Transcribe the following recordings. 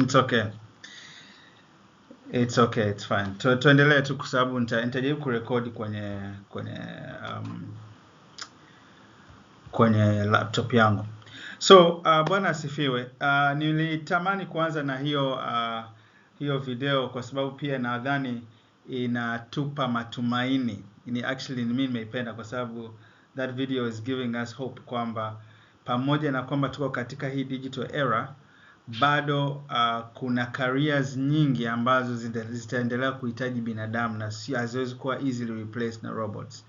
It's okay. It's okay, it's fine. Tuendelee tu kwa sababu nitajaribu kurekodi kwenye laptop yangu. So bwana asifiwe. Nilitamani kuanza na hiyo video kwa sababu pia nadhani inatupa matumaini. Actually mimi nimeipenda kwa sababu that video is giving us hope kwamba pamoja na kwamba tuko katika hii digital era, bado kuna careers nyingi ambazo zitaendelea kuhitaji binadamu na haziwezi kuwa easily replaced na robots.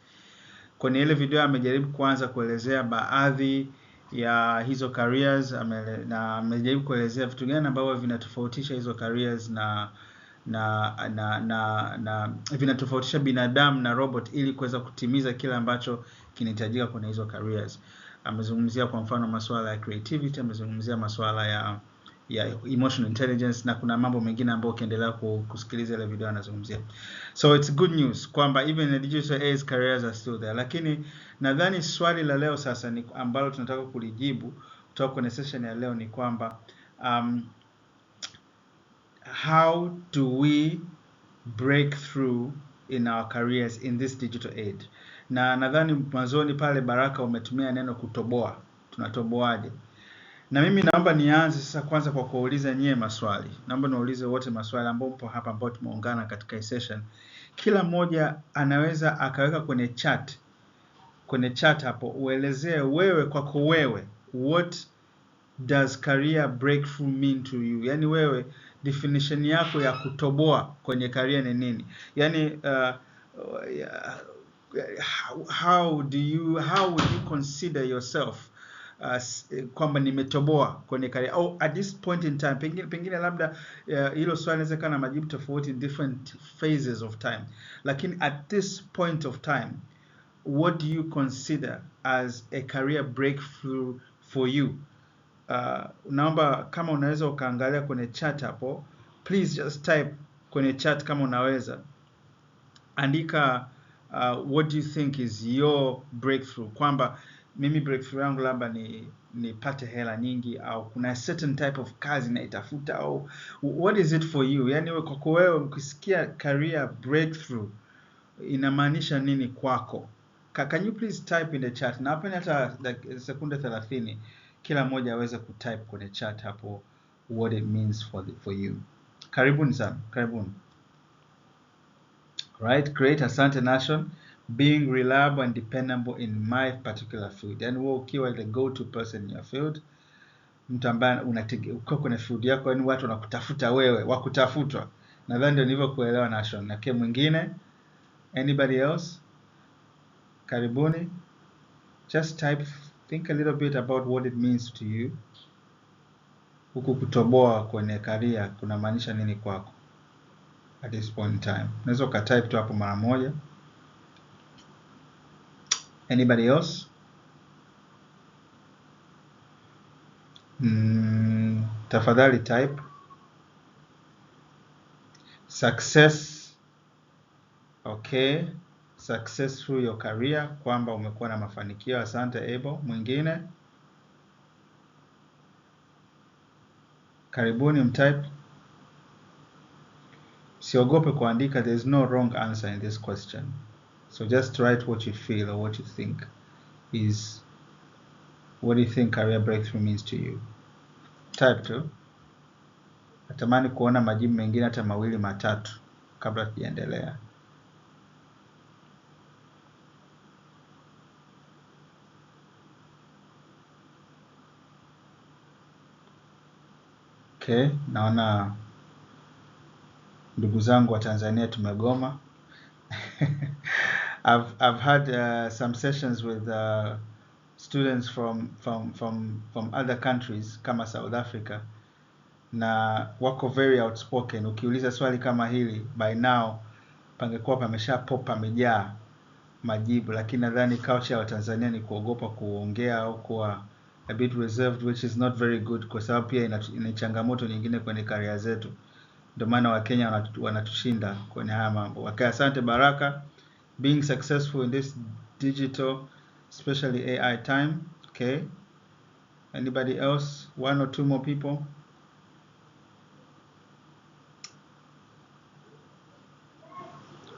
Kwenye ile video amejaribu kuanza kuelezea baadhi ya hizo careers na amejaribu kuelezea vitu gani ambavyo vinatofautisha hizo careers na vinatofautisha binadamu na robot ili kuweza kutimiza kile ambacho kinahitajika kwenye hizo careers. Amezungumzia kwa mfano masuala ya creativity, amezungumzia masuala ya emotional intelligence na kuna mambo mengine ambayo ukiendelea kusikiliza ile video anazungumzia. So it's good news kwamba even in the digital age careers are still there. Lakini nadhani swali la leo sasa ni ambalo tunataka kulijibu kutoka kwenye session ya leo ni kwamba how do we break through in our careers in this digital age? Na nadhani mwanzoni pale Baraka umetumia neno kutoboa. Tunatoboaje? Na mimi naomba nianze sasa kwanza kwa kuuliza nyie maswali. Naomba niulize wote maswali ambao mpo hapa ambao tumeungana katika hii session. Kila mmoja anaweza akaweka kwenye chat hapo uelezee wewe kwako wewe, what does career breakthrough mean to you? Yani wewe definition yako ya kutoboa kwenye career ni nini? Yani how would you consider yourself kwamba nimetoboa kwenye career au at this point in time? Pengine labda hilo swali linaweza kuwa na majibu tofauti in different phases of time, lakini at this point of time, what do you consider as a career breakthrough for you? Naomba kama unaweza ukaangalia kwenye chat hapo, please just type kwenye chat kama unaweza andika what do you think is your breakthrough, kwamba mimi breakthrough yangu labda nipate hela nyingi, au kuna certain type of kazi naitafuta, au what is it for you? Yani kwa wewe ukisikia career breakthrough inamaanisha nini kwako? Can you please type in the chat, na hapa hata sekunde 30 kila mmoja aweze kutype kwenye chat hapo what it means for you. Karibuni sana, karibuni. Right, great, asante Nation. Being reliable and dependable in my particular field. Yani wewe ukiwa the go-to person in your field, mtu ambaye uko kwenye field yako, yani watu wanakutafuta wewe, wakutafutwa. Nadhani ndio nilivyokuelewa Nation. Na kile mwingine, anybody else? Karibuni. Just type, think a little bit about what it means to you. Huku kutoboa kwenye career kuna maanisha nini kwako at this point in time? Unaweza ukatype tu hapo mara moja. Anybody else? Tafadhali type. Success. Okay. Success through your career, kwamba umekuwa na mafanikio. Asante Ebo. Mwingine? Karibuni mtype. Siogope kuandika, there is no wrong answer in this question. So just write what you feel or what you think is, what do you think career breakthrough means to you? Type tu. Natamani kuona majibu mengine hata mawili matatu kabla tujaendelea. Okay, naona ndugu zangu wa Tanzania tumegoma. I've had some sessions with students from other countries kama South Africa, na wako very outspoken. Ukiuliza swali kama hili, by now pangekuwa pamejaa majibu, lakini nadhani culture ya Tanzania ni kuogopa kuongea au kuwa a bit reserved, which is not very good, kwa sababu pia ina changamoto nyingine kwenye career zetu. Ndio maana Wakenya wanatushinda kwenye haya mambo. Okay, asante Baraka. Being successful in this digital, especially AI time. Okay. Anybody else? One or two more people?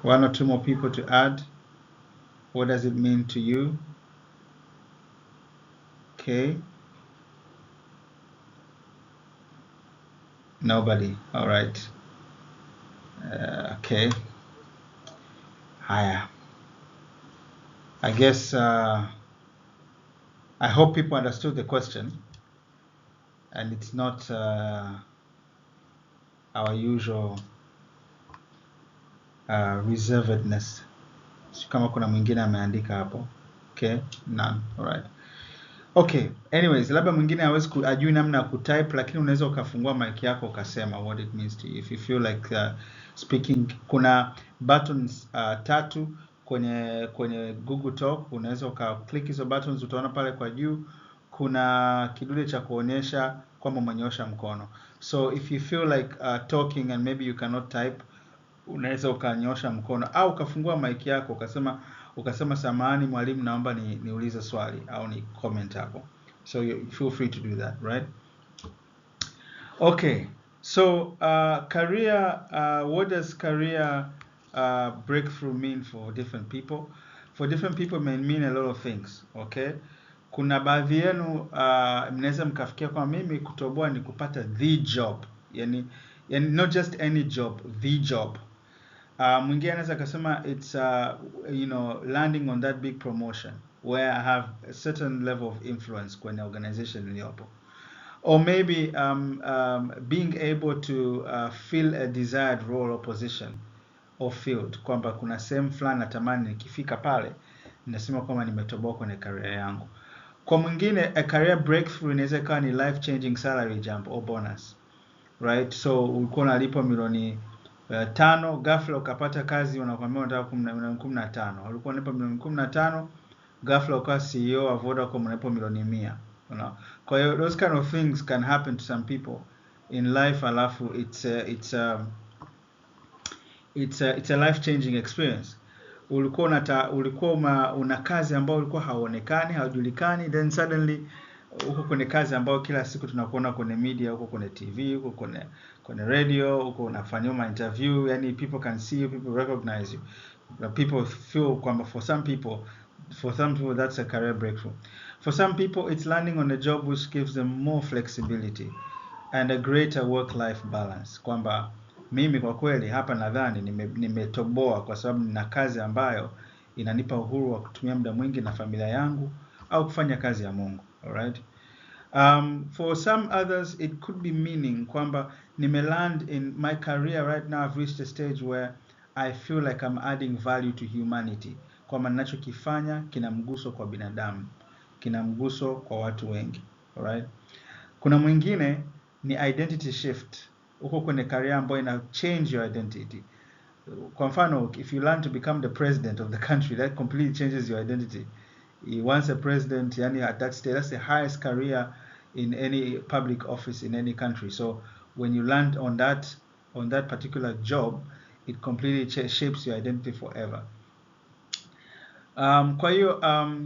One or two more people to add. What does it mean to you? Okay. Nobody. All right. Okay. Higher. I guess I hope people understood the question, and it's not our usual reservedness. Kama kuna mwingine ameandika hapo. Okay, none. All right. Okay, anyways, labda mwingine hawezi ajui namna ya kutype, lakini unaweza ukafungua mic yako ukasema what it means to you. If you feel like speaking, kuna buttons tatu kwenye Google Talk, unaweza ukaclick hizo buttons, utaona pale kwa juu kuna kidude cha kuonyesha kwamba umenyosha mkono. So if you feel like talking and maybe you cannot type, unaweza ukanyosha mkono au ukafungua mic yako ukasema samahani mwalimu, naomba niulize swali au ni comment hapo. So you feel free to do that, right? Okay, so career, what does career breakthrough mean for different people? For different people may mean a lot of things, okay? Kuna baadhi yenu mnaweza mkafikia kwa mimi kutoboa ni kupata the job, yani not just any job, the job. Mwingine anaweza akasema it's landing on that big promotion where I have a certain level of influence kwenye organization niliyopo, or maybe being able to fill a desired role or position or field, kwamba kuna sehemu fulani natamani nikifika pale ninasema kwamba nimetoboa kwenye career yangu. Kwa mwingine a career breakthrough inaweza ikawa ni life changing salary jump or bonus, right? So ulikuwa unalipwa milioni 5, ghafla ukapata kazi unakwambia unataka milioni 15. Ulikuwa unalipwa milioni 15, ghafla ukawa CEO wa Vodacom unalipwa milioni 100. Kwa hiyo those kind of things can happen to some people in life, alafu it's a life changing experience. Ulikuwa una kazi ambayo ulikuwa hauonekani, haujulikani, then suddenly huko kwenye kazi ambayo kila siku tunakuona kwenye media, huko kwenye TV, huko kwenye radio, huko unafanywa interview, yani people can see you, people recognize you. People feel kwamba for some people that's a career breakthrough. For some people it's landing on a job which gives them more flexibility and a greater work-life balance. Kwamba mimi kwa kweli hapa nadhani nimetoboa kwa sababu nina kazi ambayo inanipa uhuru wa kutumia muda mwingi na familia yangu au kufanya kazi ya Mungu. Alright? For some others it could be meaning kwamba nimeland in my career right now, I've reached a stage where I feel like I'm adding value to humanity, kwamba ninachokifanya kina mguso kwa binadamu, kina mguso kwa watu wengi. Alright? Kuna mwingine ni identity shift, uko kwenye career ambayo ina change your identity. Kwa mfano, if you learn to become the president of the country, that completely changes your identity. Once a president, yani at that stage, that's the highest career in any public office in any country. So when you land on that particular job, it completely shapes your identity forever. Kwa hiyo a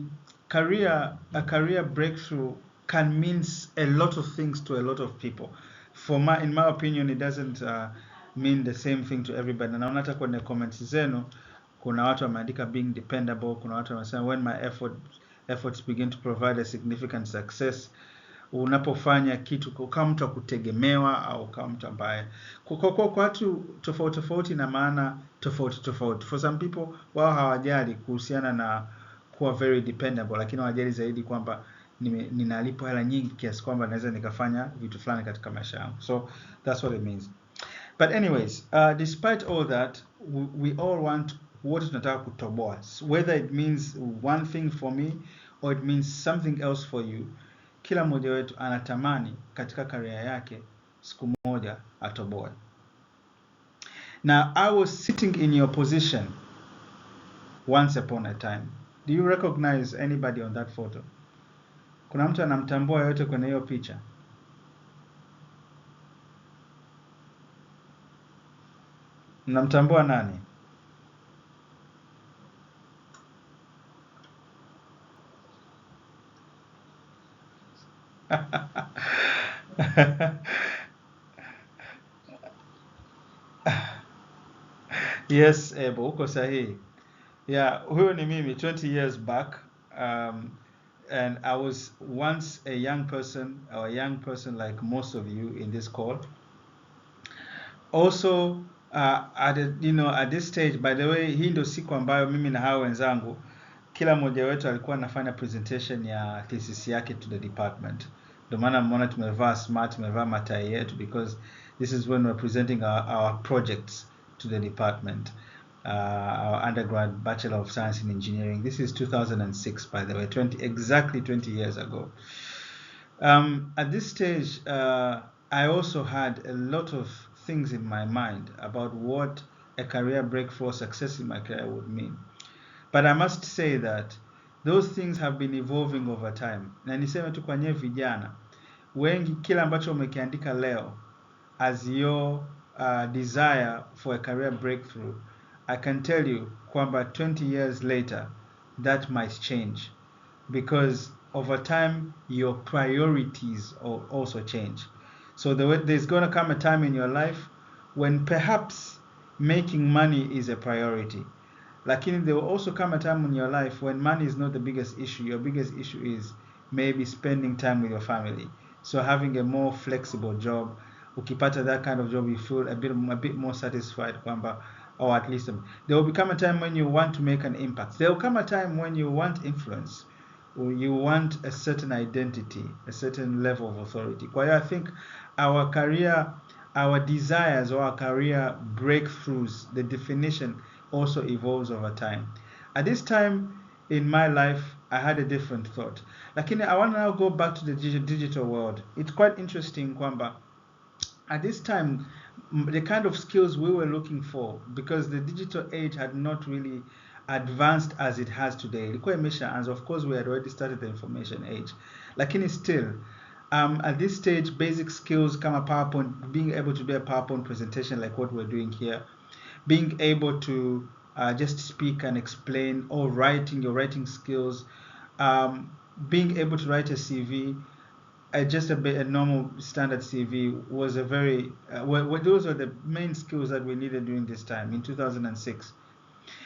career breakthrough can mean a lot of things to a lot of people. In my opinion, it doesn't mean the same thing to everybody. Na naona hata kwenye comments zenu kuna watu wameandika being dependable, kuna watu wanasema when my efforts begin to provide a significant success. Unapofanya kitu kama mtu akutegemewa au kama mtu ambaye kwa watu tofauti na maana tofauti. For some people wao hawajali kuhusiana na kuwa very dependable, lakini hawajali zaidi kwamba ninalipwa hela nyingi kiasi kwamba naweza nikafanya vitu fulani katika maisha yangu. So that's what it means. But anyways, despite all that, we all want what tunataka kutoboa, whether it means one thing for me or it means something else for you. Kila mmoja wetu anatamani katika career yake siku moja atoboe. Now, I was sitting in your position once upon a time. Do you recognize anybody on that photo? Kuna mtu anamtambua yote kwenye hiyo picha? Mnamtambua nani? Yes, uko sahihi. Yeah, huyo ni mimi 20 years back. And I was once a young person, or a young person like most of you in this call. Also, at this stage, by the way, hii ndio siku ambayo mimi na hao wenzangu kila mmoja wetu alikuwa anafanya presentation ya thesis yake to the department. Ndio maana mmeona tumevaa smart, tumevaa matai yetu, because this is when we're presenting our projects to the department. Our undergrad Bachelor of Science in Engineering. This is 2006, by the way, exactly 20 years ago. At this stage, I also had a lot of things in my mind about what a career breakthrough or success in my career would mean. But I must say that those things have been evolving over time. Na niseme tu kwa nye vijana, wengi kila ambacho umekiandika leo as your desire for a career breakthrough, I can tell you kwamba 20 years later that might change, because over time your priorities also change. So there's going to come a time in your life when perhaps making money is a priority. Lakini there will also come a time in your life when money is not the biggest issue. Your biggest issue is maybe spending time with your family. So having a more flexible job, ukipata that kind of job, you feel a bit more satisfied kwamba, or at least there will become a time when you want to make an impact. There will come a time when you want influence, or you want a certain identity, a certain level of authority. Kwa hiyo I think our career, our desires or our career breakthroughs, the definition also evolves over time. At this time in my life, I had a different thought. Lakini I want to now go back to the digital world. It's quite interesting kwamba at this time, the kind of skills we were looking for, because the digital age had not really advanced as it has today. And of course we had already started the information age. Lakini still, at this stage, basic skills kama PowerPoint, being able to do a PowerPoint presentation like what we're doing here, being able to just speak and explain, or your writing skills, being able to write a CV, just a normal standard CV was a very, those are the main skills that we needed during this time in 2006.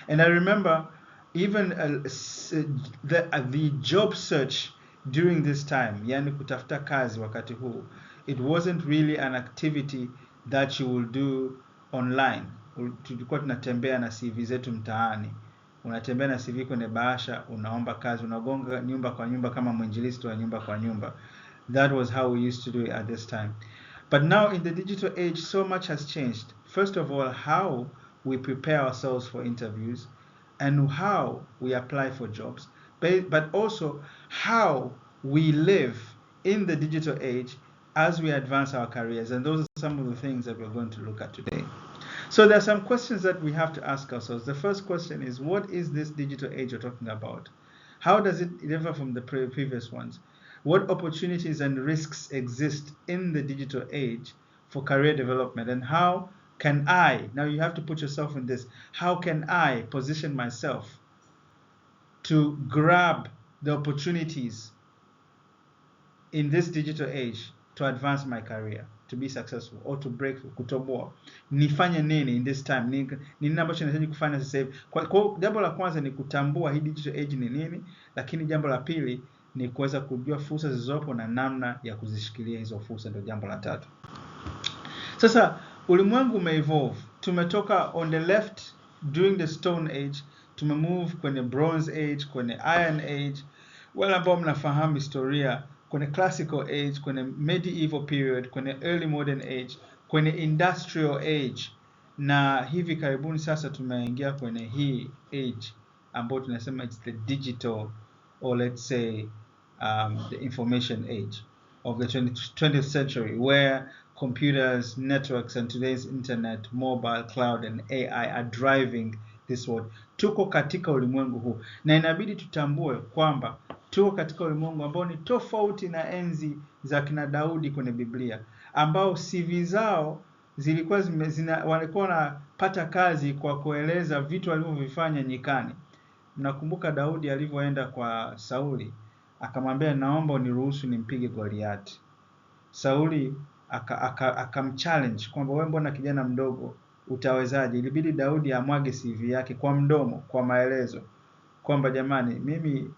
And I remember even the job search during this time, yani kutafuta kazi wakati huu, it wasn't really an activity that you will do online. Tulikuwa tunatembea na CV zetu mtaani, unatembea na CV kwenye bahasha, unaomba kazi, unagonga nyumba kwa nyumba kama mwinjilisti wa nyumba kwa nyumba. That was how we used to do it at this time. But now in the digital age, so much has changed. First of all, how we prepare ourselves for interviews, and how we apply for jobs, but also how we live in the digital age as we advance our careers. And those are some of the things that we're going to look at today. So there are some questions that we have to ask ourselves. The first question is, what is this digital age you're talking about? How does it differ from the previous ones? What opportunities and risks exist in the digital age for career development? And how can I, now you have to put yourself in this, how can I position myself to grab the opportunities in this digital age to advance my career, to be successful, or to break through, kutoboa? Nifanye nini in this time? Ni nini ambacho nahitaji kufanya sasa hivi? Kwa jambo la kwanza ni kutambua hii digital age ni nini, lakini jambo la pili ni kuweza kujua fursa zilizopo na namna ya kuzishikilia hizo fursa, ndio jambo la tatu. Sasa ulimwengu umeevolve. Tumetoka on the left during the Stone Age, tumemove kwenye Bronze Age, kwenye Iron Age. Wale ambao mnafahamu historia, kwenye Classical Age, kwenye Medieval Period, kwenye Early Modern Age, kwenye Industrial Age, na hivi karibuni sasa tumeingia kwenye hii age ambayo tunasema it's the digital, or let's say the information age of the 20th century, where computers, networks, and today's internet, mobile, cloud, and AI are driving this world. Tuko katika ulimwengu huu, na inabidi tutambue kwamba tuko katika ulimwengu ambao ni tofauti na enzi za kina Daudi kwenye Biblia, ambao CV zao zilikuwa walikuwa wanapata kazi kwa kueleza vitu alivyovifanya nyikani. Mnakumbuka Daudi alivyoenda kwa Sauli akamwambia, naomba uniruhusu nimpige Goliati. Sauli akamchallenge kwamba wewe mbona kijana mdogo utawezaje? Ilibidi Daudi amwage CV yake kwa mdomo, kwa maelezo kwamba jamani, mimi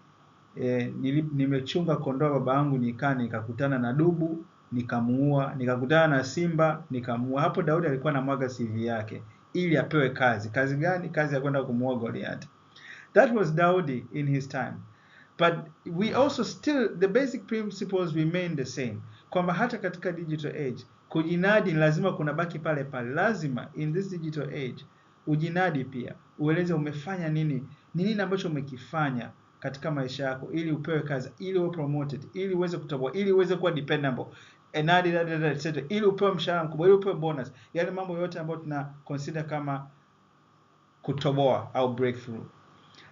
nimechunga kondoo baba yangu nyikani, nikakutana na dubu nikamuua, nikakutana na simba nikamuua. Hapo Daudi alikuwa anamwaga CV yake ili apewe kazi. Kazi gani? Kazi ya kwenda kumuua Goliath. That was Daudi in his time. But we also still, the basic principles remain the same, kwamba hata katika digital age kujinadi lazima kuna baki pale pale. Lazima in this digital age ujinadi pia, ueleze umefanya nini, nini ambacho umekifanya katika maisha yako ili upewe kazi, ili uwe promoted, ili uweze kutoboa, ili uweze kuwa dependable, etc., ili upewe mshahara mkubwa, ili upewe bonus. Yale mambo yote ambayo tuna consider kama kutoboa au breakthrough,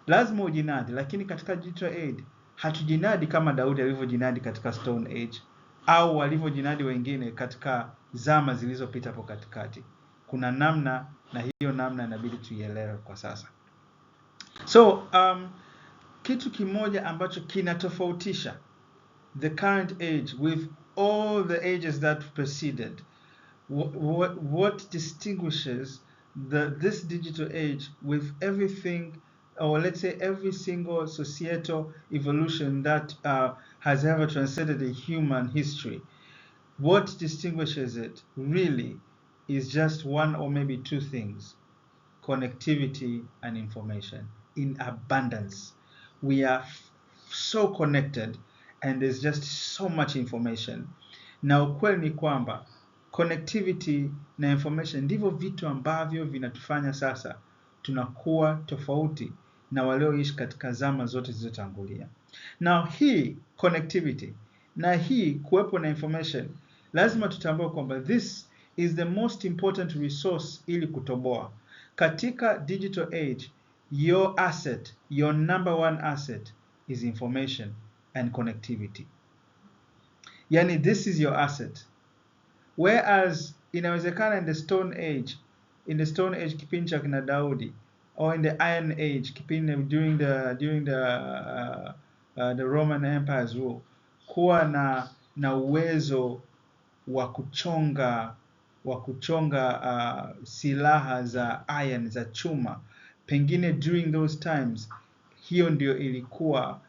lazima ujinadi. Lakini katika digital age hatujinadi kama Daudi alivyojinadi katika Stone Age au walivyojinadi wengine katika zama zilizopita hapo katikati. Kuna namna, na hiyo namna inabidi tuielewe kwa sasa. So kitu kimoja ambacho kinatofautisha the current age with all the ages that preceded, what distinguishes this digital age with everything, or let's say every single societal evolution that has ever transcended a human history, what distinguishes it really is just one or maybe two things: connectivity and information in abundance. We are so connected and there's just so much information. Na ukweli ni kwamba connectivity na information ndivyo vitu ambavyo vinatufanya sasa tunakuwa tofauti na walioishi katika zama zote zilizotangulia. Now hii connectivity na hii kuwepo na information, lazima tutambue kwamba this is the most important resource ili kutoboa. Katika digital age, your asset, your number one asset is information and connectivity. Yani, this is your asset. Whereas inawezekana in the Stone Age kipindi cha kina Daudi, or in the Iron Age kipindi during the Roman Empire's rule, kuwa na uwezo wa kuchonga silaha za iron, za chuma, pengine during those times, hiyo ndio ilikuwa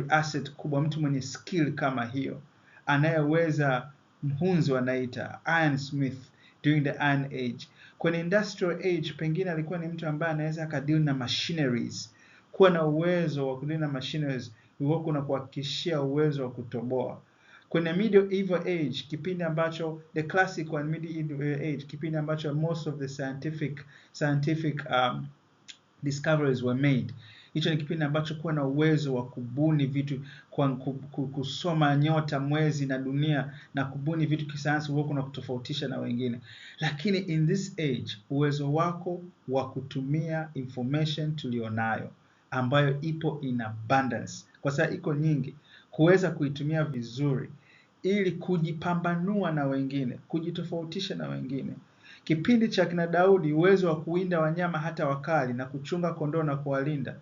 asset kubwa. Mtu mwenye skill kama hiyo, anayeweza, mhunzi wanaita iron smith during the Iron Age. Kwenye Industrial Age pengine alikuwa ni mtu ambaye anaweza akadeal na machineries. Kuwa na uwezo wa kudeal na machineries ulikuwa kuna kuhakikishia uwezo wa kutoboa. Kwenye Medieval Age, kipindi ambacho the classic one, Medieval Age, kipindi ambacho most of the scientific discoveries were made. Hicho ni kipindi ambacho kuwa na uwezo wa kubuni vitu, kusoma nyota, mwezi na dunia na kubuni vitu kisayansi, huko na kutofautisha na wengine. Lakini in this age, uwezo wako wa kutumia information tulionayo, ambayo ipo in abundance, kwa sababu iko nyingi, kuweza kuitumia vizuri ili kujipambanua na wengine, kujitofautisha na wengine. Kipindi cha kina Daudi, uwezo wa kuwinda wanyama hata wakali na kuchunga kondoo na kuwalinda,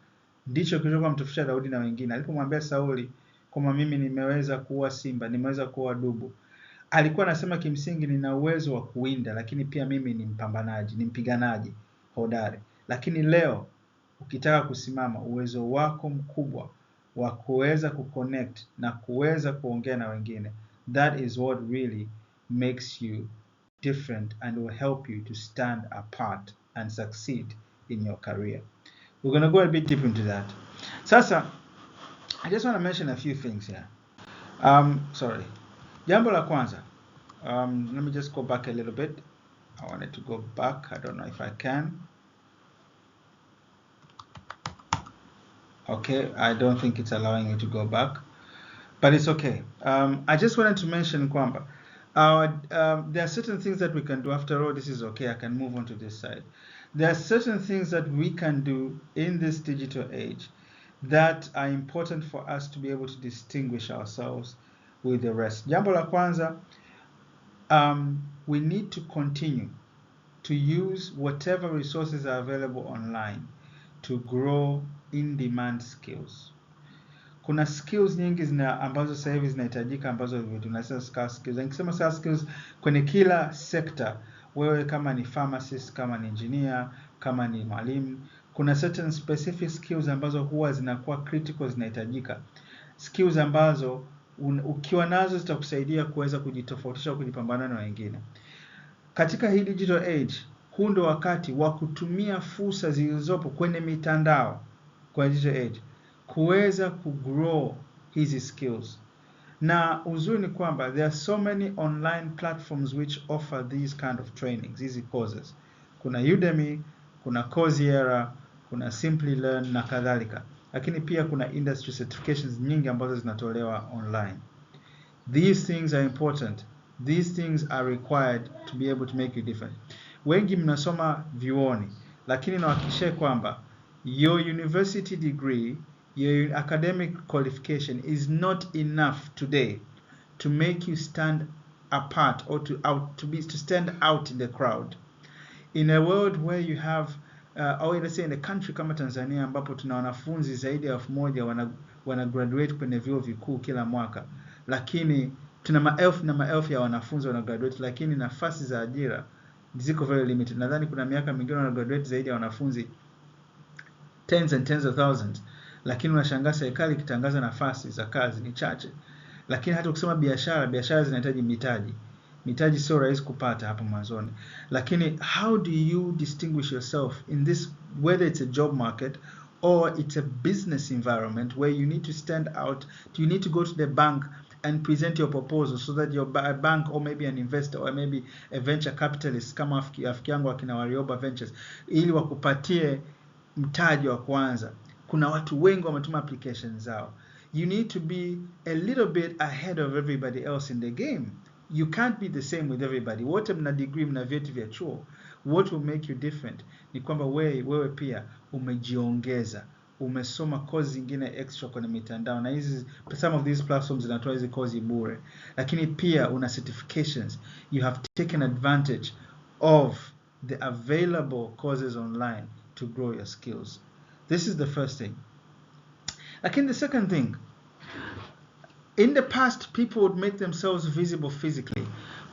ndicho kilichokuwa mtofautisha Daudi na wengine. Alipomwambia Sauli kwamba mimi nimeweza kuua simba, nimeweza kuua dubu, alikuwa anasema kimsingi nina uwezo wa kuwinda, lakini pia mimi ni mpambanaji, ni mpiganaji hodari. Lakini leo ukitaka kusimama, uwezo wako mkubwa wa kuweza kuconnect na kuweza kuongea na wengine, that is what really makes you different and will help you to stand apart and succeed in your career. We're going to go a bit deep into that. Sasa, I just want to mention a few things here. Jambo la kwanza, let me just go back a little bit. I wanted to go back. I don't know if I can. Okay, I don't think it's allowing me to go back, but it's okay. I just wanted to mention kwamba there are certain things that we can do. After all, this is okay. I can move on to this side. There are certain things that we can do in this digital age that are important for us to be able to distinguish ourselves with the rest. Jambo la kwanza, we need to continue to use whatever resources are available online to grow in-demand skills. Kuna skills nyingi ambazo sasa hivi zinahitajika, ambazo tunasema skills. Nikisema skills, kwenye kila sector wewe kama ni pharmacist, kama ni engineer, kama ni mwalimu, kuna certain specific skills ambazo huwa zinakuwa critical, zinahitajika. Skills ambazo ukiwa nazo zitakusaidia kuweza kujitofautisha, kujipambana na wengine. Katika hii digital age, huu ndio wakati wa kutumia fursa zilizopo kwenye mitandao kwa digital age kuweza kugrow hizi skills. Na uzuri ni kwamba there are so many online platforms which offer these kind of trainings, hizi courses. Kuna Udemy, kuna Coursera, kuna Simplilearn na kadhalika. Lakini pia kuna industry certifications nyingi ambazo zinatolewa online. These things are important. These things are required to be able to make you different. Wengi mnasoma vyuoni, lakini nawahakikishia kwamba your university degree, your academic qualification is not enough today to make you stand apart or to stand out in the crowd. In a world where you have or let's say in a country kama Tanzania ambapo tuna wanafunzi zaidi ya 1000 wana graduate kwenye vyuo vikuu kila mwaka, lakini tuna maelfu na maelfu ya wanafunzi wana graduate, lakini nafasi za ajira ziko very limited. Nadhani kuna miaka mingine wana graduate zaidi ya wanafunzi tens and tens of thousands, lakini unashangaa serikali ikitangaza nafasi za kazi ni chache. Lakini hata ukisema biashara zinahitaji mitaji sio rahisi kupata hapo mwanzoni. Lakini how do you distinguish yourself in this, whether it's a job market or it's a business environment where you need to stand out, you need to go to the bank and present your proposal so that your bank or maybe an investor or maybe a venture capitalist kama afiki yangu akina Warioba Ventures ili wakupatie mtaji wa kwanza. Kuna watu wengi wametuma applications zao. You need to be a little bit ahead of everybody else in the game. You can't be the same with everybody. Wote mna degree, mna vyeti vya chuo. What will make you different ni kwamba wewe pia umejiongeza, umesoma course zingine extra kwenye mitandao, na hizi some of these platforms zinatoa hizi course bure, lakini pia una certifications. You have taken advantage of the available courses online to grow your skills. This is the first thing. Lakini the second thing, in the past people would make themselves visible physically,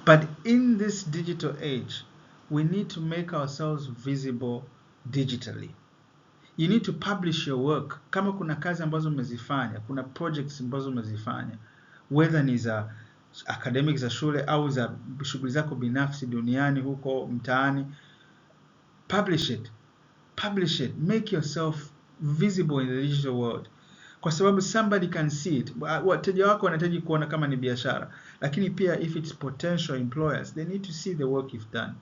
but in this digital age we need to make ourselves visible digitally. You need to publish your work. Kama kuna kazi ambazo umezifanya, kuna projects ambazo umezifanya, whether ni za academics za shule au za shughuli zako binafsi duniani huko mtaani, publish it, make yourself visible in the digital world, kwa sababu somebody can see it. Wateja wako wanahitaji kuona kama ni biashara, lakini pia if it's potential employers, they need to see the work you've done.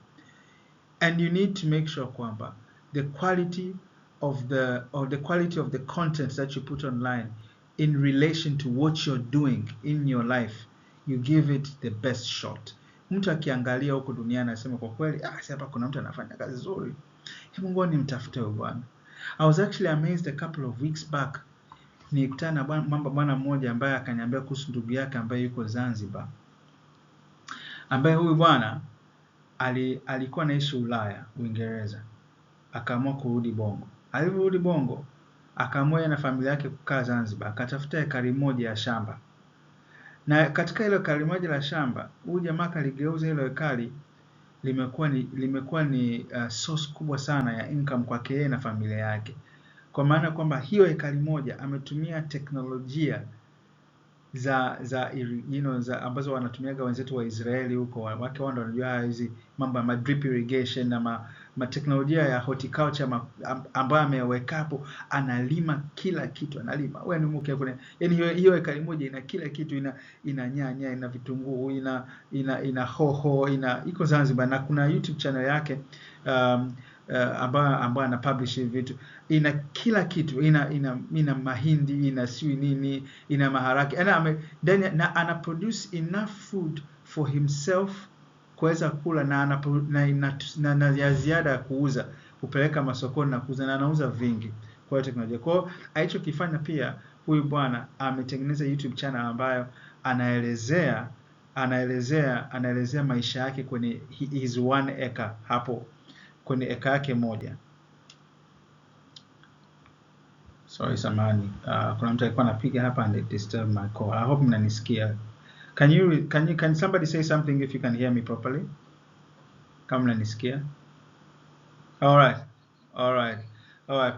And you need to make sure kwamba the quality of the content that you put online in relation to what you're doing in your life, you give it the best shot. Mtu akiangalia huko duniani anasema kwa kweli, hapa kuna mtu anafanya kazi nzuri, hebu ngoja nimtafute huyo bwana. I was actually amazed a couple of weeks back. Nilikutana na bwana mmoja ambaye akaniambia kuhusu ndugu yake ambaye yuko Zanzibar, ambaye huyu bwana alikuwa anaishi Ulaya, Uingereza, akaamua kurudi Bongo. Alivyorudi Bongo, akaamua na familia yake kukaa Zanzibar, akatafuta ekari moja ya shamba. Na katika ile ekari moja la shamba, huyu jamaa kaligeuza ile ekari limekuwa ni source kubwa sana ya income kwake yeye na familia yake. Kwa maana kwamba hiyo ekari moja ametumia teknolojia za ambazo wanatumiaga wenzetu wa Israeli huko, wake wao ndio wanajua hizi mambo ya drip irrigation na teknolojia ya horticulture ambayo ameweka hapo. Analima kila kitu, analima. Wewe ni mke kwenye, yani hiyo ekari moja ina kila kitu, ina nyanya, ina vitunguu, ina hoho, iko Zanzibar, na kuna YouTube channel yake ambayo ana publish vitu. Ina kila kitu, ina mahindi, ina siwi nini, ina maharaki, na ana produce enough food for himself kuweza kula, na ya ziada ya kuuza, kupeleka masokoni na kuuza, na anauza vingi kwa teknolojia. Kwa hiyo alichokifanya pia huyu bwana ametengeneza YouTube channel ambayo anaelezea maisha yake kwenye his 1 acre hapo kwenye eka yake moja. Sorry samani, kuna mtu alikuwa anapiga hapa and disturb my call. I hope mnanisikia. Can somebody say something if you can hear me properly? kama mnanisikia. Alright.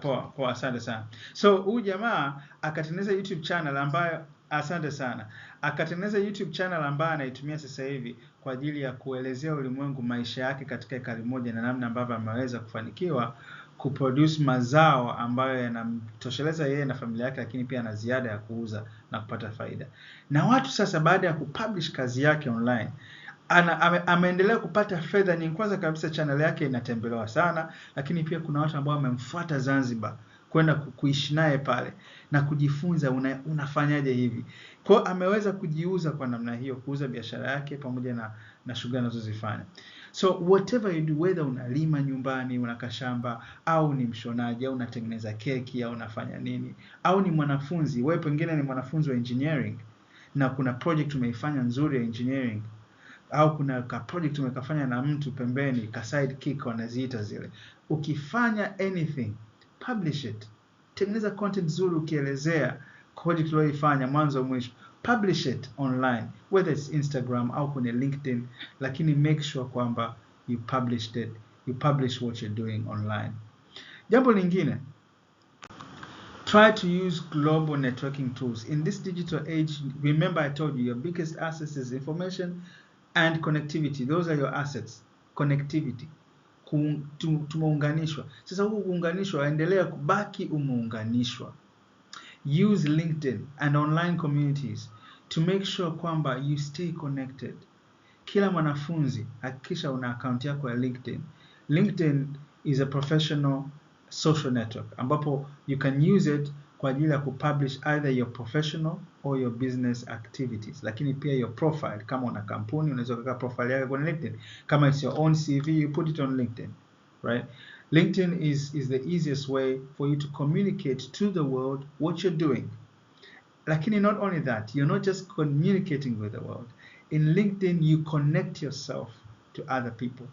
Poa, asante sana. So huyu jamaa akatengeneza YouTube channel ambayo, asante sana, akatengeneza YouTube channel ambayo anaitumia sasa hivi kwa ajili ya kuelezea ulimwengu maisha yake katika ekari moja na namna ambavyo ameweza kufanikiwa kuproduce mazao ambayo yanamtosheleza yeye na familia yake, lakini pia na ziada ya kuuza na kupata faida. Na watu sasa, baada ya kupublish kazi yake online, ameendelea kupata fedha nyingi. Kwanza kabisa channel yake inatembelewa sana, lakini pia kuna watu ambao wamemfuata Zanzibar kwenda kuishi naye pale na kujifunza unafanyaje hivi. Kwa hiyo ameweza kujiuza kwa namna hiyo, kuuza biashara yake pamoja na shughuli anazozifanya. So whatever you do, whether unalima nyumbani, unakashamba, au ni mshonaji, au unatengeneza keki, au unafanya nini, au ni mwanafunzi, wewe pengine ni mwanafunzi wa engineering na kuna project umeifanya nzuri ya engineering, au kuna ka project umekafanya na mtu pembeni, ka side kick wanaziita zile. Ukifanya anything, publish it. Tengeneza content nzuri ukielezea project uliyoifanya mwanzo mwisho. Publish it online, whether it's Instagram au kwenye LinkedIn, lakini make sure kwamba you published it, you publish what you're doing online. Jambo lingine, try to use global networking tools. In this digital age, remember I told you, your biggest asset is information and connectivity. Those are your assets. Connectivity. Tumeunganishwa. Sasa huku kuunganishwa, endelea kubaki umeunganishwa. Use LinkedIn and online communities to make sure kwamba you stay connected. Kila mwanafunzi hakikisha una account yako ya LinkedIn. LinkedIn is a professional social network ambapo you can use it kwa ajili ya kupublish either your professional or your business activities, lakini pia your profile. Kama una kampuni unaweza kuweka profile yako kwenye LinkedIn. Kama it's your own CV, you put it on LinkedIn, right? LinkedIn is the easiest way for you to communicate to the world what you're doing. Lakini not only that, you're not just communicating with the world. In LinkedIn, you connect yourself to other people.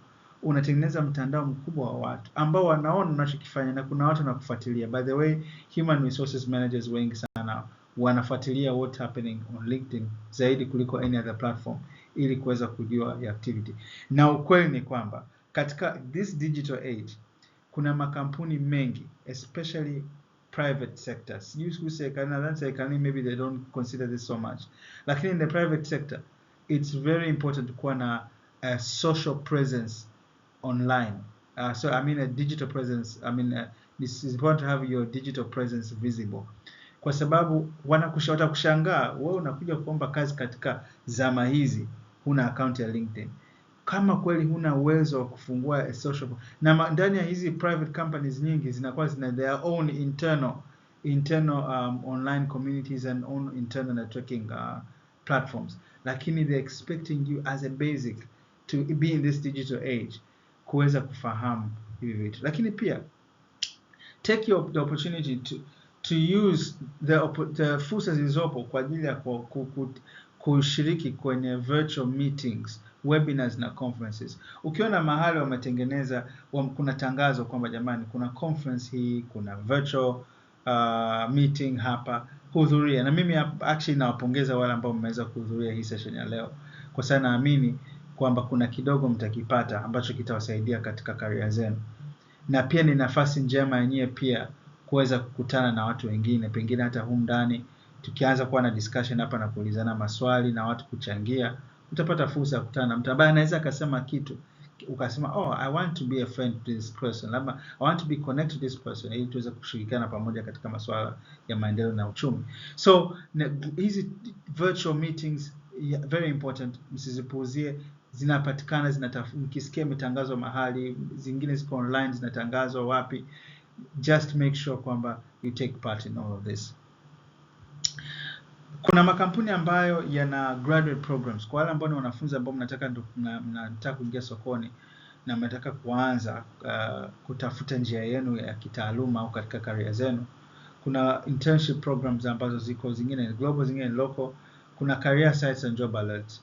Unatengeneza mtandao mkubwa wa watu ambao wanaona unachokifanya na kuna watu wanakufuatilia. By the way, human resources managers wengi sana wanafuatilia what happening on LinkedIn zaidi kuliko any other platform ili kuweza kujua your activity. Na ukweli ni kwamba katika this digital age kuna makampuni mengi, especially private sectors. Sijui serikali, nadhani serikali maybe they don't consider this so much. Lakini in the private sector, it's very important kuwa na a social presence online. So I mean a digital presence. I mean this is important to have your digital presence visible. Kwa sababu watakushangaa wewe unakuja kuomba kazi katika zama hizi huna account ya LinkedIn. Kama kweli huna uwezo wa kufungua a social, na ndani ya hizi private companies nyingi zinakuwa zina their own internal online communities and own internal networking platforms, lakini they're expecting you as a basic to be in this digital age kuweza kufahamu hivi vitu. Lakini pia take the opportunity to use the fursa zilizopo kwa ajili ya kushiriki kwenye virtual meetings, webinars na conferences. Ukiona mahali wametengeneza kuna tangazo kwamba jamani kuna conference hii, kuna virtual meeting hapa, hudhuria. Na mimi actually nawapongeza wale ambao mmeweza kuhudhuria hii session ya leo, kwa sababu naamini kwamba kuna kidogo mtakipata ambacho kitawasaidia katika career zenu, na pia ni nafasi njema yenyewe pia kuweza kukutana na watu wengine, pengine hata humu ndani tukianza kuwa na discussion hapa na kuulizana maswali na watu kuchangia, utapata fursa ya kukutana na mtu ambaye anaweza akasema kitu ukasema oh I want to be a friend to this person, labda I want to be connected to this person, ili tuweze kushirikiana pamoja katika masuala ya maendeleo na uchumi. So hizi virtual meetings very important, msizipuuzie. Zinapatikana, mkisikia mitangazo mahali, zingine ziko online zinatangazwa wapi, just make sure kwamba you take part in all of this. Kuna makampuni ambayo yana graduate programs kwa wale ambao ni wanafunzi ambao mnataka kuingia sokoni na mnataka kuanza kutafuta njia yenu ya kitaaluma au katika career zenu. Kuna internship programs ambazo ziko, zingine ni global, zingine ni local. Kuna career sites and job alerts.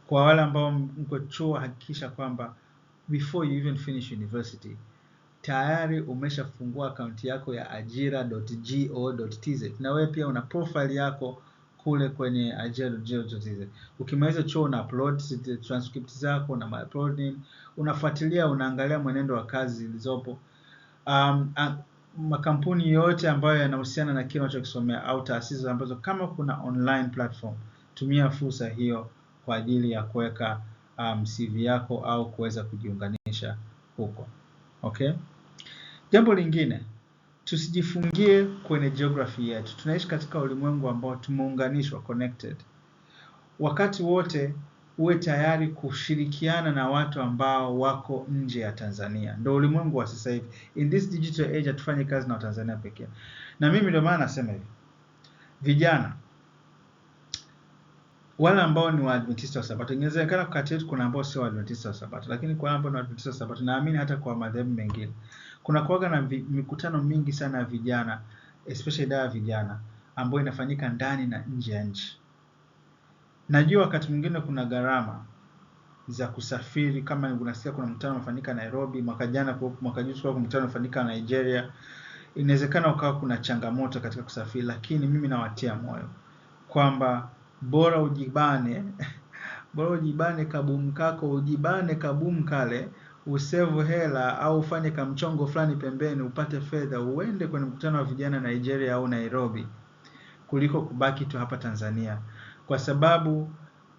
Kwa wale ambao mko chuo, hakikisha kwamba before you even finish university tayari umeshafungua account yako ya ajira.go.tz, na wewe pia una profile yako kule kwenye agile.go.tz. Ukimaliza chuo una upload transcript zako na upload nini, unafuatilia, unaangalia mwenendo wa kazi zilizopo. Makampuni yote ambayo yanahusiana na kile unachokisomea au taasisi ambazo kama kuna online platform, tumia fursa hiyo kwa ajili ya kuweka CV yako au kuweza kujiunganisha huko. Okay? Jambo lingine, tusijifungie kwenye geography yetu. Tunaishi katika ulimwengu ambao tumeunganishwa, connected. Wakati wote uwe tayari kushirikiana na watu ambao wako nje ya Tanzania. Ndio ulimwengu wa sasa hivi. In this digital age hatufanye kazi na Watanzania pekee. Na mimi ndio maana nasema hivi. Vijana wale ambao ni Waadventista wa Sabato, inawezekana kati yetu kuna ambao sio Waadventista wa Sabato, lakini kwa ambao ni Waadventista wa Sabato, naamini hata kwa madhehebu mengine kuna kuwaga na mikutano mingi sana ya vijana, especially idara ya vijana ambayo inafanyika ndani na nje ya nchi. Najua wakati mwingine kuna gharama za kusafiri, kama unasikia kuna mkutano unafanyika Nairobi, mwaka juzi kwa mkutano unafanyika Nigeria, inawezekana ukawa kuna changamoto katika kusafiri, lakini mimi nawatia moyo kwamba bora ujibane kabumu kako, ujibane kabumu kale, usevu hela au ufanye kamchongo fulani pembeni upate fedha uende kwenye mkutano wa vijana Nigeria au Nairobi kuliko kubaki tu hapa Tanzania, kwa sababu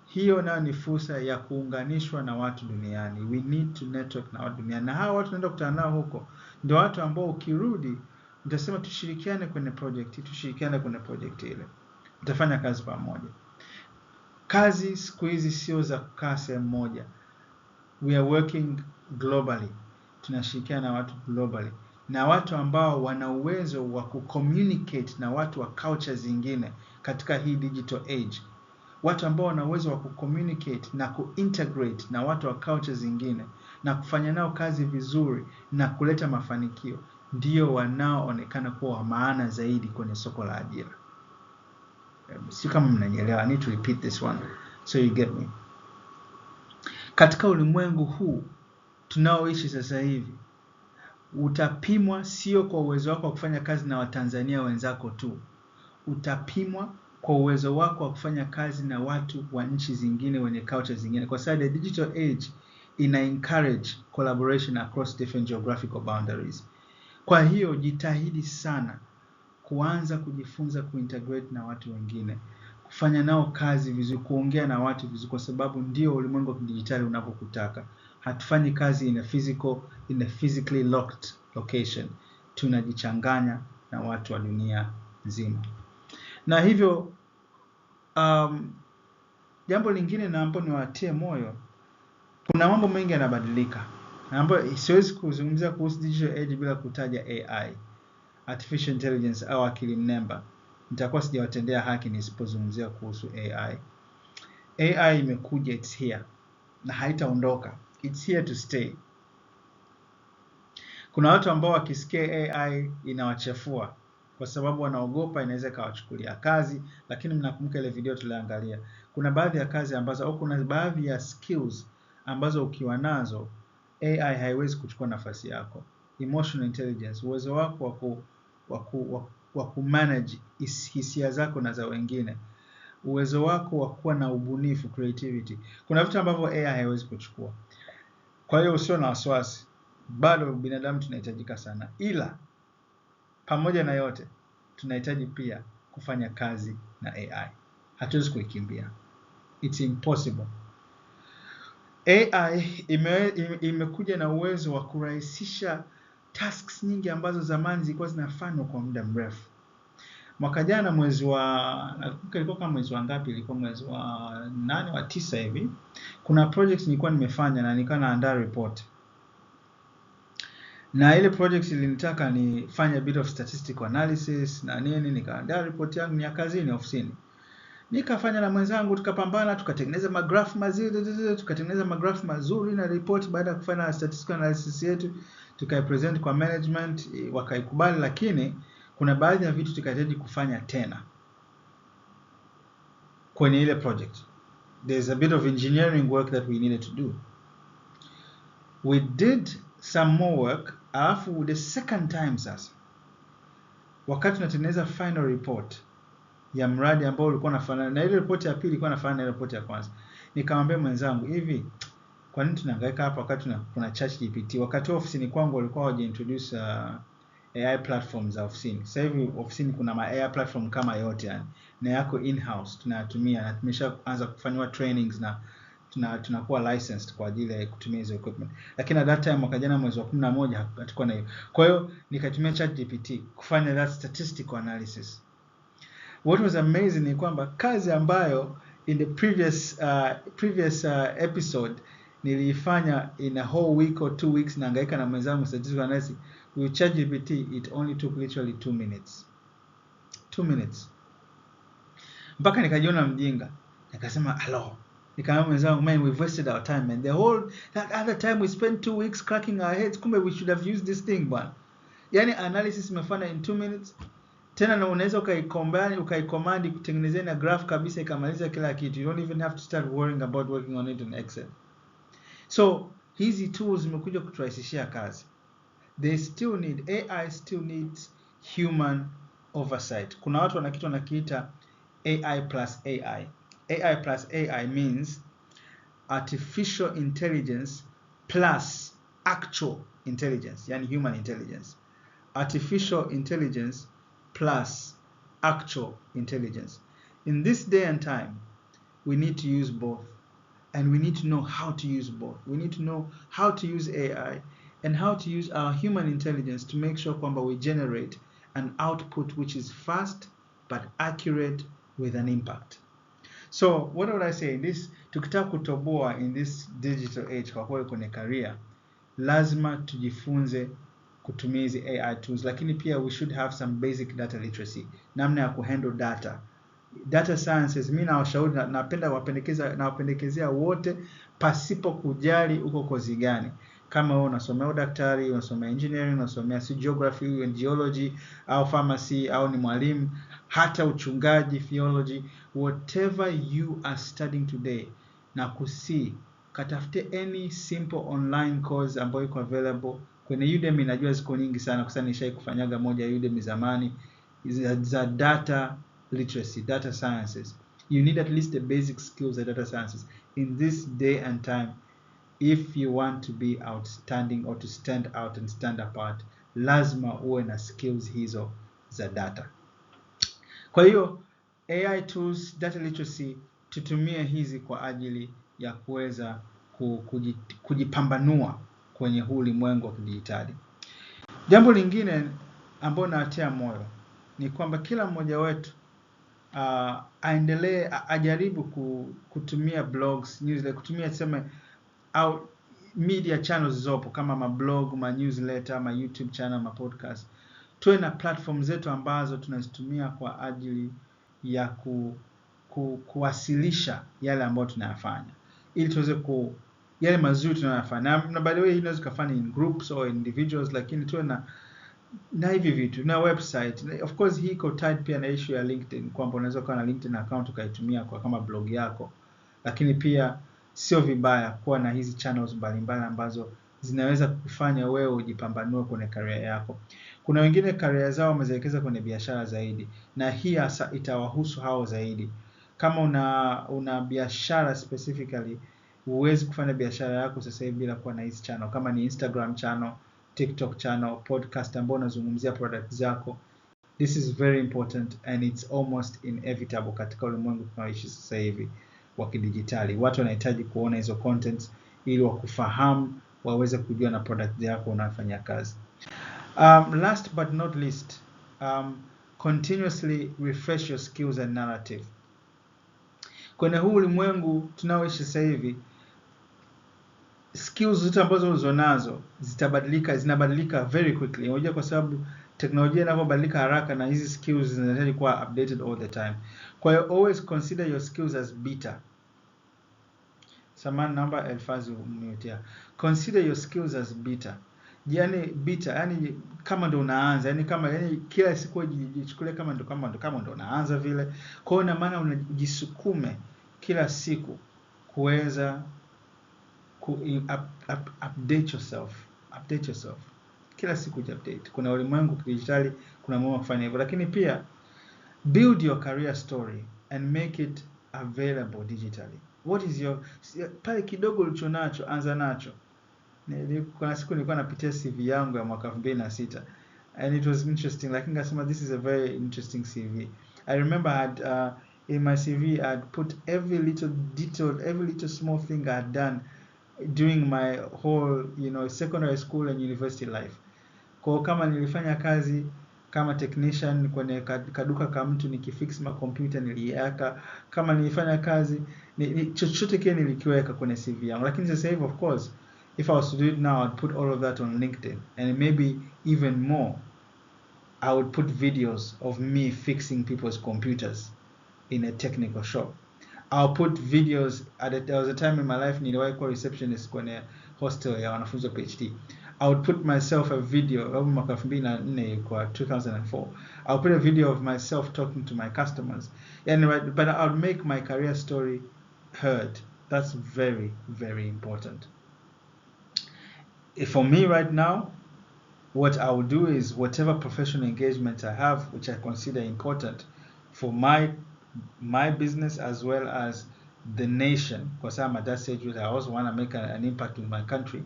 hiyo nayo ni fursa ya kuunganishwa na watu duniani. We need to network na watu duniani, na hao watu tunaenda kukutana nao huko ndio watu ambao ukirudi utasema tushirikiane kwenye project ile, utafanya kazi pamoja. Kazi siku hizi sio za kukaa sehemu moja. We are working globally. Tunashirikiana na watu globally, na watu ambao wana uwezo wa kucommunicate na watu wa culture zingine katika hii digital age. Watu ambao wana uwezo wa kucommunicate na kuintegrate na watu wa culture zingine na kufanya nao kazi vizuri na kuleta mafanikio, ndio wanaoonekana kuwa wa maana zaidi kwenye soko la ajira. Si kama mnanielewa, I need to repeat this one so you get me. Katika ulimwengu huu tunaoishi sasa hivi, utapimwa sio kwa uwezo wako wa kufanya kazi na Watanzania wenzako tu. Utapimwa kwa uwezo wako wa kufanya kazi na watu wa nchi zingine wenye culture zingine, kwa sababu the digital age ina encourage collaboration across different geographical boundaries. Kwa hiyo jitahidi sana kuanza kujifunza kuintegrate na watu wengine, kufanya nao kazi vizuri, kuongea na watu vizuri, kwa sababu ndio ulimwengu wa kidijitali unapokutaka. Hatufanyi kazi in a physically locked location. Tunajichanganya na watu wa dunia nzima. Na hivyo jambo lingine na ambapo niwatie moyo, kuna mambo mengi yanabadilika. Na ambapo siwezi kuzungumzia kuhusu digital age bila kutaja AI, artificial intelligence au akili mnemba. Nitakuwa sijawatendea haki nisipozungumzia kuhusu AI. AI imekuja, it's here na haitaondoka. It's here to stay. Kuna watu ambao wakisikia AI inawachafua kwa sababu wanaogopa inaweza kawachukulia kazi, lakini mnakumbuka ile video tuliangalia. Kuna baadhi ya kazi ambazo au kuna baadhi ya skills ambazo ukiwa nazo AI haiwezi kuchukua nafasi yako. Emotional intelligence, uwezo wako wa kumanage hisia zako na za wengine, uwezo wako wa kuwa na ubunifu, creativity. Kuna vitu ambavyo AI haiwezi kuchukua. Kwa hiyo usio na wasiwasi, bado binadamu tunahitajika sana, ila pamoja na yote tunahitaji pia kufanya kazi na AI. Hatuwezi kuikimbia. It's impossible. AI imekuja na uwezo wa kurahisisha tasks nyingi ambazo zamani zilikuwa zinafanywa kwa muda mrefu. Mwaka jana mwezi wa ngapi, ilikuwa mwezi wa 8 wa 9 hivi, kuna project nilikuwa nimefanya na nilikuwa naandaa report. Na ile project ilinitaka nifanye a bit of statistical analysis na nini, nikaandaa report yangu ni ya kazini ofisini. Nikafanya na mwenzangu, tukapambana, tukatengeneza magraph mazuri, mazuri na report. Baada ya kufanya statistical analysis yetu, tukaipresent kwa management, wakaikubali, lakini kuna baadhi ya vitu tukahitaji kufanya tena kwenye ile project. There's a bit of engineering work that we needed to do. We did some more work, alafu the second time sasa, wakati tunatengeneza final report, ya mradi ambao ulikuwa unafanana na ile ripoti ya pili ilikuwa inafanana na ile ripoti ya kwanza. Nikamwambia mwenzangu, hivi kwa nini tunahangaika hapa wakati kuna ChatGPT? Wakati ofisini kwangu walikuwa hawajaintroduce AI platforms za ofisini. Sasa hivi ofisini kuna AI platform kama yote yani, na yako in-house tunayatumia na tumeshaanza kufanywa trainings na tunakuwa licensed kwa ajili ya kutumia hizo equipment. Lakini at that time mwaka jana mwezi wa 11 hatukuwa na hiyo. Kwa hiyo nikatumia ChatGPT kufanya that statistical analysis. What was amazing ni kwamba kazi ambayo in the previous episode niliifanya in a whole week or 2 weeks, naangaika na mwenzangu statistical analysis, with ChatGPT it only took literally 2 minutes. 2 minutes. Mpaka nikajiona mjinga. Nikasema hello. Nikamwambia mwenzangu, man, we've wasted our time, and that other time we spent 2 weeks cracking our heads, kumbe we should have used this thing bwana. Yani analysis imefanya in 2 minutes. Tena na unaweza ukaicommand kutengenezea na graph kabisa ikamaliza kila kitu. You don't even have to start worrying about working on it in Excel. So hizi tools zimekuja kuturahisishia kazi. AI still needs human oversight. Kuna watu wana kitu wanakiita AI plus AI. AI plus AI means artificial intelligence plus actual intelligence, yani human intelligence. Artificial intelligence plus actual intelligence. In this day and time, we need to use both, and we need to know how to use both. We need to know how to use AI and how to use our human intelligence to make sure kwamba we generate an output which is fast but accurate with an impact. So what would I say? Tukitaka kutoboa in this digital age kwa kweli kwenye career, lazima tujifunze kutumia hizi AI tools, lakini pia we should have some basic data literacy, namna ya kuhandle data sciences. Mimi nawashauri nawapendekezea wote pasipo kujali uko kozi gani. Kama wewe unasomea udaktari, unasomea engineering, unasomea geography and geology au pharmacy, au ni mwalimu, hata uchungaji, theology, whatever you are studying today, na katafute any simple online course ambayo iko available kwenye Udemy. Najua ziko nyingi sana kwa sababu nishai kufanyaga moja ya Udemy zamani za data literacy, data sciences. You need at least the basic skills of data sciences in this day and time if you want to be outstanding or to stand out and stand apart. Lazima uwe na skills hizo za data. Kwa hiyo AI tools, data literacy, tutumie hizi kwa ajili ya kuweza kujipambanua kwenye huu ulimwengu wa kidijitali. Jambo lingine ambalo nawatia moyo ni kwamba kila mmoja wetu ajaribu kutumia blogs, newsletter, kutumia au media channels zopo kama mablog, newsletter, YouTube channel, podcast. Tuwe na platform zetu ambazo tunazitumia kwa ajili ya kuwasilisha yale ambayo tunayafanya, ili tuweze yale mazuri tunayofanya. Na by the way, inaweza kufanya in groups or individuals, lakini tuwe na hivi vitu na website. Of course hii iko tied pia na issue ya LinkedIn, kwamba unaweza kuwa na LinkedIn account ukaitumia kwa kama blog yako, lakini pia sio vibaya kuwa na hizi channels mbalimbali ambazo zinaweza kufanya wewe ujipambanue kwenye career yako. Kuna wengine career zao wameziwekeza kwenye biashara zaidi, na hii hasa itawahusu hao zaidi. Kama una biashara specifically, huwezi kufanya biashara yako sasa hivi bila kuwa na hizi channel. Kama ni Instagram channel, TikTok channel, podcast ambao unazungumzia products zako. This is very important and it's almost inevitable katika ulimwengu tunaoishi sasa hivi wa kidijitali. Watu wanahitaji kuona hizo contents ili wakufahamu, waweze kujua na product yako unafanya kazi. Last but not least, continuously refresh your skills and narrative. Kwenye huu ulimwengu tunaoishi sasa hivi, skills zote ambazo ulizonazo zinabadilika very quickly. Unajua kwa sababu teknolojia inapobadilika haraka, na hizi skills zinahitaji kuwa updated all the time. Kwa hiyo always consider your skills as beta. Samahani, namba Elfazi umeniutia. Consider your skills as beta. Yani beta, yani kama ndo unaanza, yani kila siku jichukulie kama ndo unaanza vile. Kwa hiyo na maana unajisukume kila siku kuweza update yourself. Kila siku update. Kuna ulimwengu kidijitali, kuna mambo kufanya hivyo, lakini pia Build your career story and make it available digitally. What is your pale kidogo ulichonacho, anza nacho. Kuna siku nilikuwa napitia CV yangu ya mwaka 2006 and it was interesting, lakini nikasema this is a very interesting CV. I remember I had in my CV I had put every little detail, every little small thing I had done during my whole, secondary school and university life. Kwa kama nilifanya kazi kama technician kwenye kaduka ka mtu nikifix ma computer niliweka, kama nilifanya kazi chochote kile nilikiweka kwenye CV yangu. Lakini sasa hivi, of course, if I was to do it now, I'd put all of that on LinkedIn, and maybe even more, I would put videos of me fixing people's computers in a technical shop. I'll put videos there was a time in my life niliwahi kuwa receptionist kwenye hostel ya wanafunzi wa PhD. I would put myself a video mwaka 2004 kwa 2004. I'll put a video of myself talking to my customers. But I'll make my career story heard. That's very, very important. For me right now, what I will do is whatever professional engagement I have, which I consider important for my business as well as the nation, because I'm at that stage where I also want to make an impact with my country,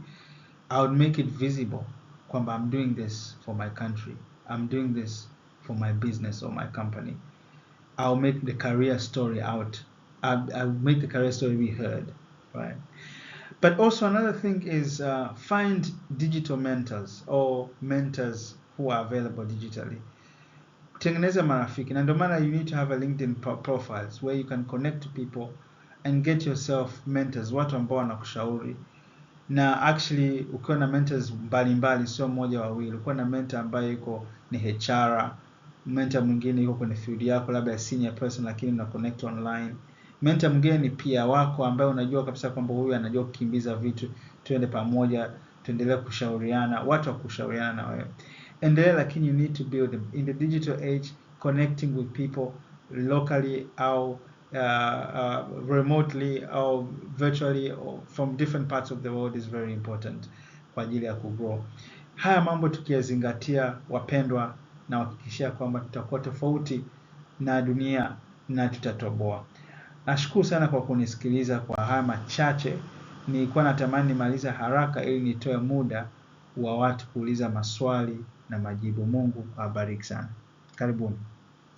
I would make it visible kwamba I'm doing this for my country, I'm doing this for my business or my company. I'll make the career story out. I'll make the career story be heard, right? But also another thing is find digital mentors or mentors who are available digitally. Tengeneza marafiki, na ndio maana you need to have a LinkedIn profiles where you can connect to people and get yourself mentors, watu ambao wanakushauri. Na actually ukiwa na mentors mbalimbali, sio mmoja wawili. Ukiwa na mentor ambaye yuko ni HR, mentor mwingine yuko kwenye field yako labda senior person, lakini una connect online. Mentor mwingine ni pia wako ambaye unajua kabisa kwamba huyu anajua kukimbiza vitu, tuende pamoja, tuendelee kushauriana, watu wa kushauriana na wewe. Endelea, lakini you need to build them. In the digital age, connecting with people locally au remotely or virtually or from different parts of the world is very important kwa ajili ya kugrow. Haya mambo tukiyazingatia, wapendwa, na kuhakikishia kwamba tutakuwa tofauti na dunia na tutatoboa. Nashukuru sana kwa kunisikiliza kwa haya machache. Nilikuwa natamani nimaliza haraka ili nitoe muda wa watu kuuliza maswali na majibu. Mungu awabariki sana. Karibuni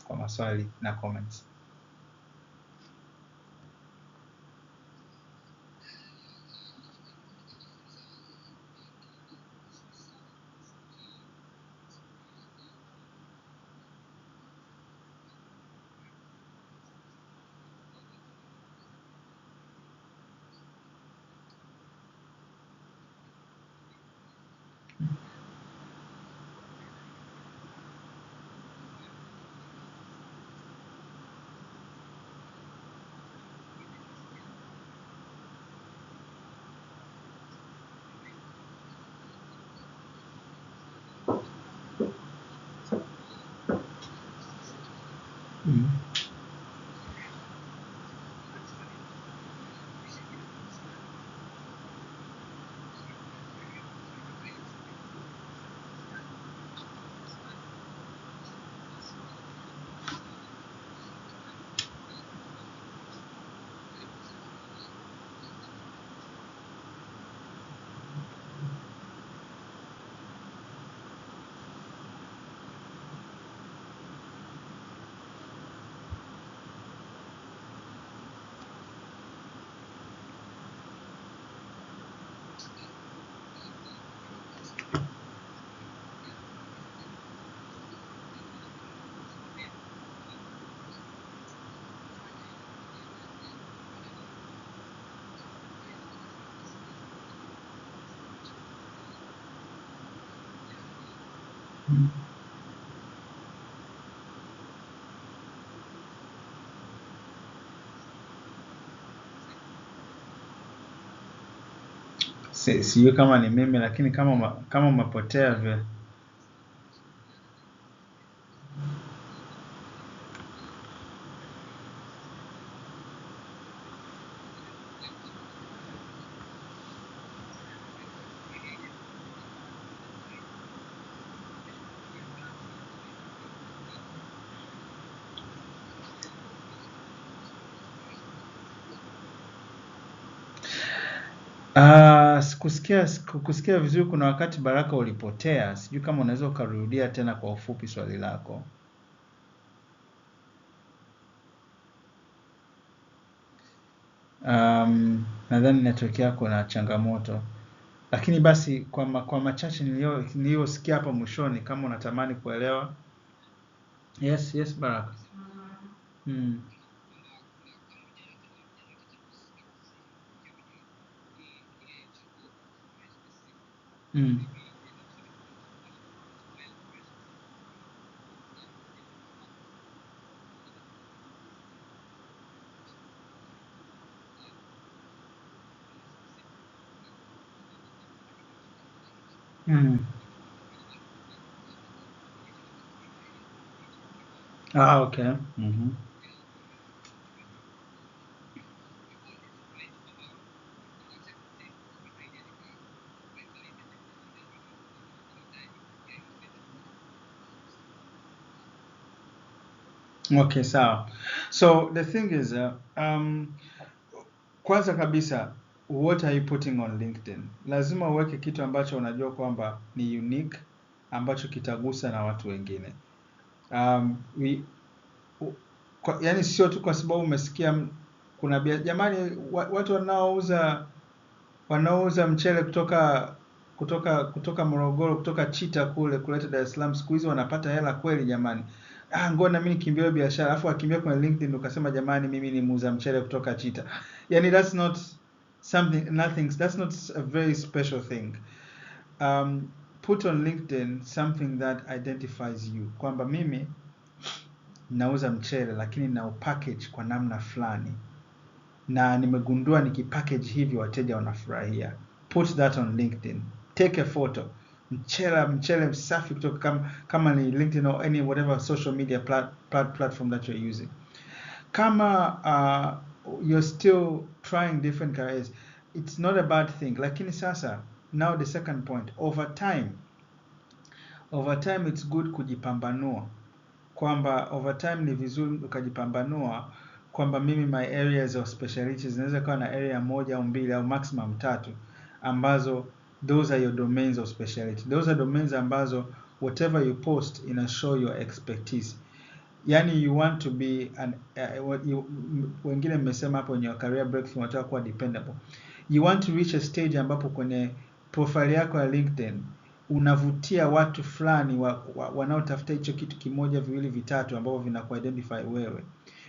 kwa maswali na comments. Sijui kama ni mimi, lakini kama umepotea vile. Kusikia vizuri, kuna wakati Baraka ulipotea, sijui kama unaweza ukarudia tena kwa ufupi swali lako. Nadhani network yako na changamoto, lakini basi kwa machache niliyosikia hapa mwishoni, kama unatamani kuelewa. Yes Baraka. Mm. Mm. Mm. Okay. Mm-hmm. Okay, sawa. So the thing is, kwanza kabisa, what are you putting on LinkedIn? Lazima uweke kitu ambacho unajua kwamba ni unique, ambacho kitagusa na watu wengine. Um, we, yani sio tu kwa sababu umesikia kuna jamani, watu wanaouza mchele kutoka Morogoro, kutoka Chita kule kuleta Dar es Salaam, siku hizi wanapata hela kweli jamani. Ngoja na mimi nikimbie biashara, afu akimbia kwenye LinkedIn ukasema jamani, mimi ni muuza mchele kutoka Chita. Yani that's not that's not a very special thing. Put on LinkedIn something that identifies you, kwamba mimi nauza mchele lakini na package kwa namna fulani, na nimegundua nikipackage hivi wateja wanafurahia. Put that on LinkedIn. Take a photo. Mchele msafi kutoka kama ni LinkedIn or any whatever social media platform that you're using. Kama you're still trying different careers, it's not a bad thing. Lakini sasa, now the second point, over time it's good kujipambanua, kwamba over time ni vizuri ukajipambanua kwamba mimi my areas of specialty zinaweza kuwa na area moja au mbili au maximum tatu, ambazo those are your domains of specialty. Those are domains ambazo whatever you post ina show your expertise. Yani you want to be wengine mmesema hapo, kwenye career breakthrough unataka kuwa dependable. You want to reach a stage ambapo kwenye profile yako ya LinkedIn unavutia watu fulani wanaotafuta hicho kitu kimoja, viwili, vitatu ambavyo vinakuidentify wewe.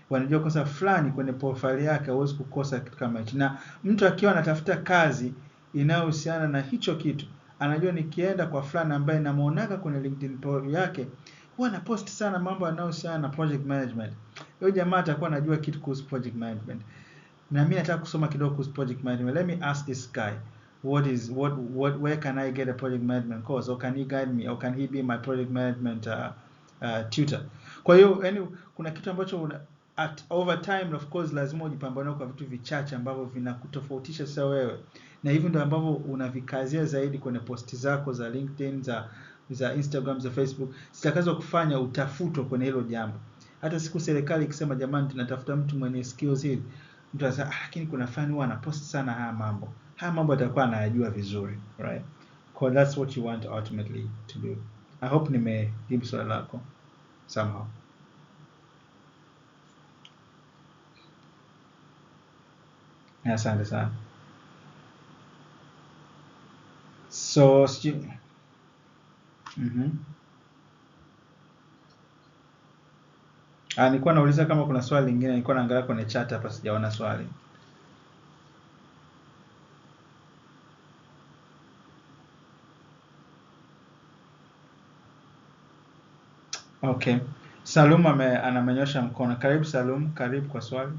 Wanajua kosa fulani kwenye profile yake, huwezi kukosa kitu kama hicho. Na mtu akiwa anatafuta kazi inayohusiana na hicho kitu, anajua nikienda kwa fulani ambaye namuonaga kwenye LinkedIn profile yake huwa na post sana mambo yanayohusiana na project management, huyo jamaa atakuwa anajua kitu kuhusu project management, na mimi nataka kusoma kidogo kuhusu project management. Let me ask this guy, where can I get a project management course, or can he guide me, or can he be my project management tutor? Kwa hiyo yani kuna kitu ambacho over time of course lazima ujipambanue kwa vitu vichache ambavyo vinakutofautisha sasa wewe, na hivyo ndio ambavyo unavikazia zaidi kwenye posti zako za LinkedIn, za Instagram, za Facebook, zitakazo kufanya utafutwe kwenye hilo jambo. Hata siku serikali ikisema jamani, tunatafuta mtu mwenye skills hizi, mtu anasema lakini kuna fani huwa anapost sana haya mambo atakuwa anayajua vizuri, right? So that's what you want ultimately to do. I hope nimejibu swali lako somehow. Asante sana. So nilikuwa nauliza kama kuna swali lingine, nilikuwa naangalia kwenye chat hapa, sijaona swali. Okay. Salum anamenyosha mkono. Karibu Salum, karibu kwa swali.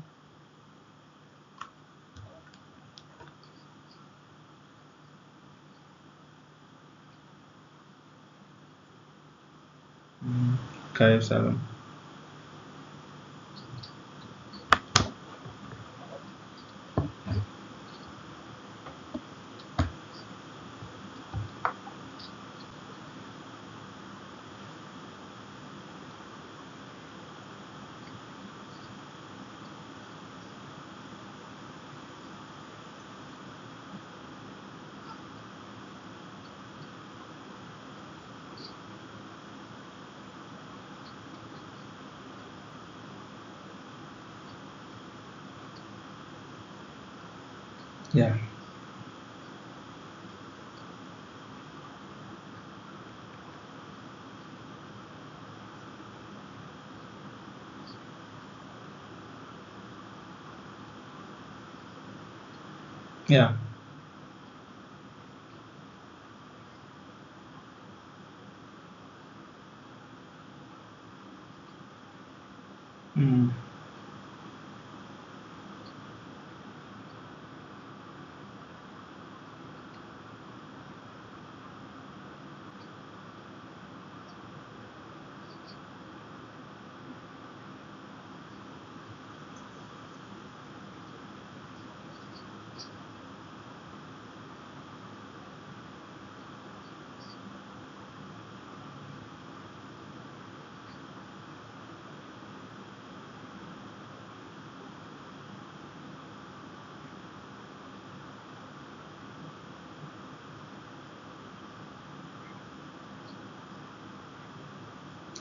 Karibu Salum. Yeah. Yeah. Mm.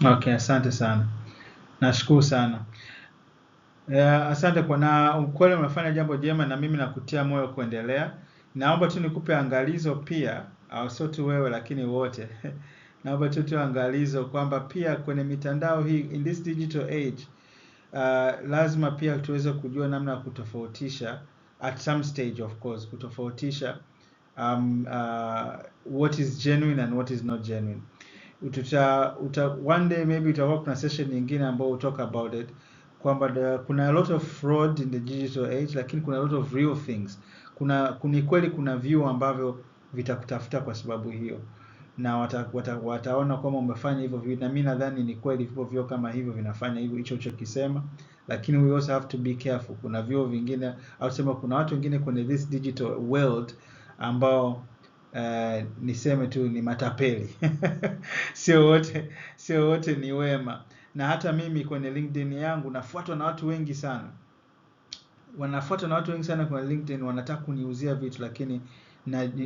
Okay, asante sana. Nashukuru sana. Asante kwa na ukweli, umefanya jambo jema na mimi nakutia moyo kuendelea. Naomba tu nikupe angalizo pia, au sio tu wewe lakini wote. Naomba tu angalizo kwamba pia kwenye mitandao hii, in this digital age, lazima pia tuweze kujua namna ya kutofautisha at some stage, of course, kutofautisha what is genuine and what is not genuine. One day maybe utakuwa kuna session nyingine ambayo we'll talk about it, kwamba kuna a lot of fraud in the digital age, lakini kuna a lot of real things. Kuna kweli kuna view ambavyo vitakutafuta kwa sababu hiyo, na wataona kwamba umefanya hivyo vitu, na mimi nadhani ni kweli vipo vio kama hivyo vinafanya hivyo hicho kisema, lakini we also have to be careful. Kuna vio vingine au sema kuna watu wengine kwenye this digital world ambao niseme tu ni matapeli. Sio wote ni wema, na hata mimi kwenye LinkedIn yangu nafuatwa na watu wengi sana, kwenye LinkedIn, wanataka kuniuzia vitu, lakini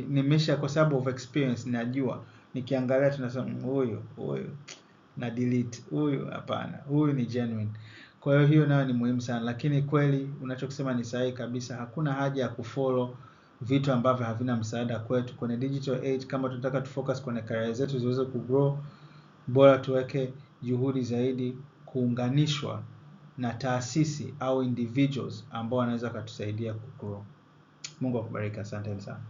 nimesha, kwa sababu of experience, najua nikiangalia tunasema huyu na delete, huyu hapana, huyu ni genuine. Kwa hiyo nayo ni muhimu sana, lakini kweli unachokisema ni sahihi kabisa. Hakuna haja ya kufollow vitu ambavyo havina msaada kwetu kwenye digital age. Kama tunataka tufocus kwenye career zetu ziweze kugrow, bora tuweke juhudi zaidi kuunganishwa na taasisi au individuals ambao wanaweza kutusaidia kugrow. Mungu akubariki, asante sana.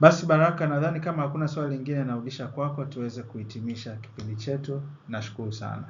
Basi Baraka, nadhani kama hakuna swali lingine narudisha kwako tuweze kuhitimisha kipindi chetu. Nashukuru sana.